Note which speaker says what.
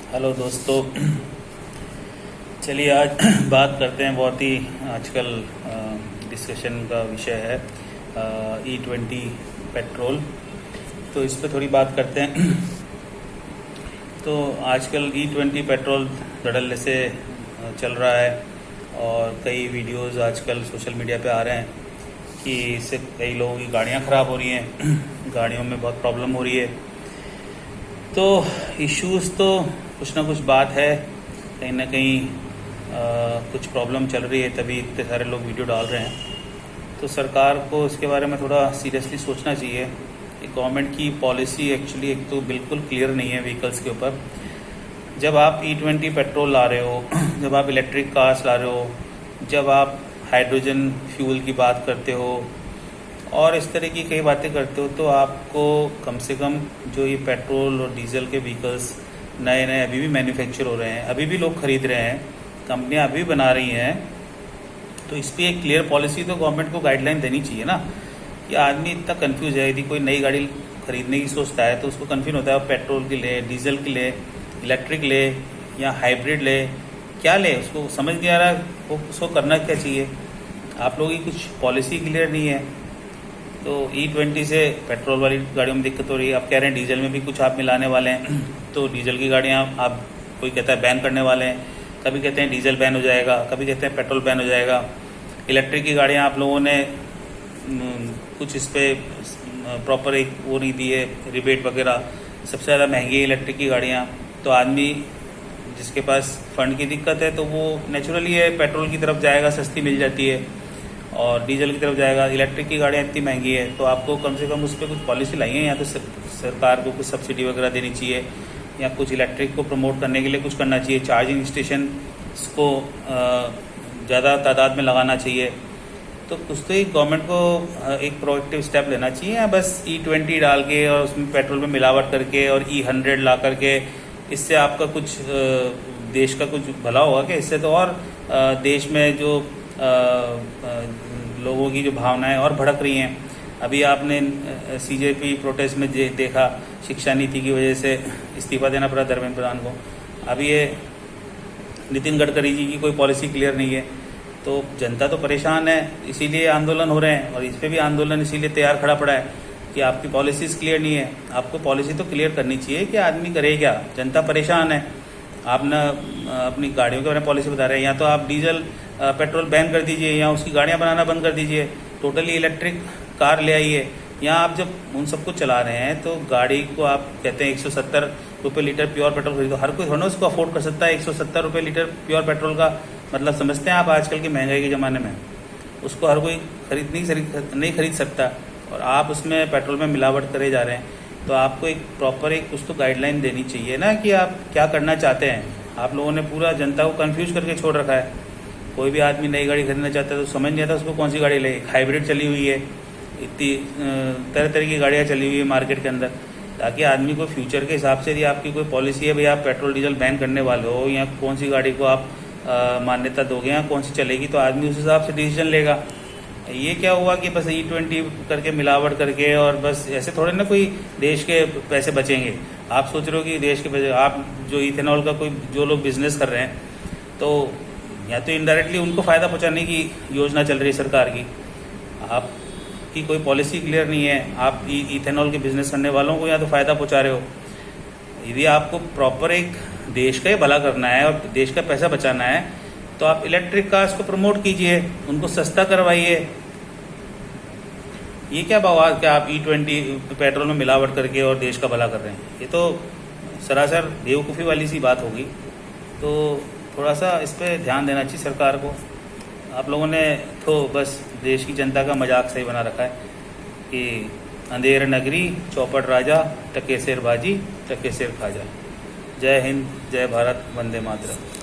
Speaker 1: Hello दोस्तों, चलिए आज बात करते हैं। बहुत ही आजकल डिस्कशन का विषय है E20 पेट्रोल। तो इस पे थोड़ी बात करते हैं। तो आजकल E20 पेट्रोल धड़ल्ले से चल रहा है और कई वीडियोस आजकल सोशल मीडिया पे आ रहे हैं कि इससे कई लोगों की गाड़ियाँ ख़राब हो रही हैं, गाड़ियों में बहुत प्रॉब्लम हो रही है। तो इश्यूज़ तो कुछ ना कुछ बात है, कहीं ना कहीं कुछ प्रॉब्लम चल रही है, तभी इतने सारे लोग वीडियो डाल रहे हैं। तो सरकार को इसके बारे में थोड़ा सीरियसली सोचना चाहिए कि गवर्नमेंट की पॉलिसी एक्चुअली एक तो बिल्कुल क्लियर नहीं है व्हीकल्स के ऊपर। जब आप E20 पेट्रोल ला रहे हो, जब आप इलेक्ट्रिक कार्स ला रहे हो, जब आप हाइड्रोजन फ्यूल की बात करते हो और इस तरह की कई बातें करते हो, तो आपको कम से कम जो ये पेट्रोल और डीजल के व्हीकल्स नए नए अभी भी मैन्युफैक्चर हो रहे हैं, अभी भी लोग खरीद रहे हैं, कंपनियां अभी बना रही हैं, तो इस पर एक क्लियर पॉलिसी तो गवर्नमेंट को गाइडलाइन देनी चाहिए ना। कि आदमी इतना कंफ्यूज है, यदि कोई नई गाड़ी खरीदने की सोचता है तो उसको कंफ्यूज होता है पेट्रोल की ले, डीजल की ले, इलेक्ट्रिक ले या हाइब्रिड ले, क्या ले, उसको समझ नहीं आ रहा वो उसको करना क्या चाहिए। आप लोगों की कुछ पॉलिसी क्लियर नहीं है। तो E20 से पेट्रोल वाली गाड़ियों में दिक्कत हो रही है। आप कह रहे हैं डीजल में भी कुछ आप मिलाने वाले हैं, तो डीजल की गाड़ियाँ आप कोई कहता है बैन करने वाले हैं, कभी कहते हैं डीजल बैन हो जाएगा, कभी कहते हैं पेट्रोल बैन हो जाएगा। इलेक्ट्रिक की गाड़ियाँ आप लोगों ने कुछ इस पर प्रॉपर एक वो नहीं दी है, रिबेट वगैरह। सबसे ज़्यादा महंगी है इलेक्ट्रिक की गाड़ियाँ। तो आदमी जिसके पास फंड की दिक्कत है तो वो नेचुरली है पेट्रोल की तरफ जाएगा, सस्ती मिल जाती है, और डीजल की तरफ जाएगा। इलेक्ट्रिक की गाड़ियाँ इतनी महंगी है, तो आपको कम से कम उस पर कुछ पॉलिसी लाइए, या तो सरकार को कुछ सब्सिडी वगैरह देनी चाहिए, या कुछ इलेक्ट्रिक को प्रमोट करने के लिए कुछ करना चाहिए। चार्जिंग स्टेशन को ज़्यादा तादाद में लगाना चाहिए। तो कुछ तो एक गवर्नमेंट को एक प्रोएक्टिव स्टेप लेना चाहिए, या बस E20 डाल के और उसमें पेट्रोल में मिलावट करके और E100 ला करके इससे आपका कुछ देश का कुछ भला होगा क्या? इससे तो और देश में जो लोगों की जो भावनाएं और भड़क रही हैं। अभी आपने CJP प्रोटेस्ट में देखा, शिक्षा नीति की वजह से इस्तीफा देना पड़ा धर्मेंद्र प्रधान को। अभी ये नितिन गडकरी जी की कोई पॉलिसी क्लियर नहीं है, तो जनता तो परेशान है, इसीलिए आंदोलन हो रहे हैं। और इस पर भी आंदोलन इसीलिए तैयार खड़ा पड़ा है कि आपकी पॉलिसीज क्लियर नहीं है। आपको पॉलिसी तो क्लियर करनी चाहिए कि आदमी करे क्या, जनता परेशान है। आप ना अपनी गाड़ियों के बारे में पॉलिसी बता रहे हैं, या तो आप डीजल पेट्रोल बैन कर दीजिए, या उसकी गाड़ियां बनाना बंद कर दीजिए, टोटली इलेक्ट्रिक कार ले आइए। या आप जब उन सबको चला रहे हैं तो गाड़ी को आप कहते हैं 170 रुपये लीटर प्योर पेट्रोल खरीदो। हर कोई थोड़ा उसको अफोर्ड कर सकता है 170 रुपये लीटर प्योर पेट्रोल का मतलब समझते हैं आप आजकल की महंगाई के ज़माने में? उसको हर कोई नहीं खरीद सकता, और आप उसमें पेट्रोल में मिलावट करे जा रहे हैं। तो आपको एक प्रॉपर एक कुछ तो गाइडलाइन देनी चाहिए ना कि आप क्या करना चाहते हैं। आप लोगों ने पूरा जनता को कंफ्यूज करके छोड़ रखा है। कोई भी आदमी नई गाड़ी खरीदना चाहता है तो समझ नहीं आता उसको कौन सी गाड़ी ले। हाइब्रिड चली हुई है, इतनी तरह तरह की गाड़ियाँ चली हुई है मार्केट के अंदर, ताकि आदमी को फ्यूचर के हिसाब से यदि आपकी कोई पॉलिसी है, भाई आप पेट्रोल डीजल बैन करने वाले हो, या कौन सी गाड़ी को आप मान्यता दोगे या कौन सी चलेगी, तो आदमी उस हिसाब से डिसीजन लेगा। ये क्या हुआ कि बस E20 करके मिलावट करके, और बस ऐसे थोड़े ना कोई देश के पैसे बचेंगे। आप सोच रहे हो कि देश के पैसे, आप जो इथेनॉल का कोई जो लोग बिजनेस कर रहे हैं, तो या तो इनडायरेक्टली उनको फ़ायदा पहुंचाने की योजना चल रही है सरकार की। आपकी कोई पॉलिसी क्लियर नहीं है, आप इथेनॉल के बिजनेस करने वालों को या तो फ़ायदा पहुंचा रहे हो। यदि आपको प्रॉपर एक देश का ही भला करना है और देश का पैसा बचाना है, तो आप इलेक्ट्रिक कार्स को प्रमोट कीजिए, उनको सस्ता करवाइए। ये क्या बवाल क्या आप E20 पेट्रोल में मिलावट करके और देश का भला कर रहे हैं? ये तो सरासर बेवकूफ़ी वाली सी बात होगी। तो थोड़ा सा इस पर ध्यान देना चाहिए सरकार को। आप लोगों ने तो बस देश की जनता का मजाक सही बना रखा है कि अंधेर नगरी चौपट राजा, टके सिर बाजी टके सिर खाजा। जय हिंद, जय भारत, वंदे मातरम।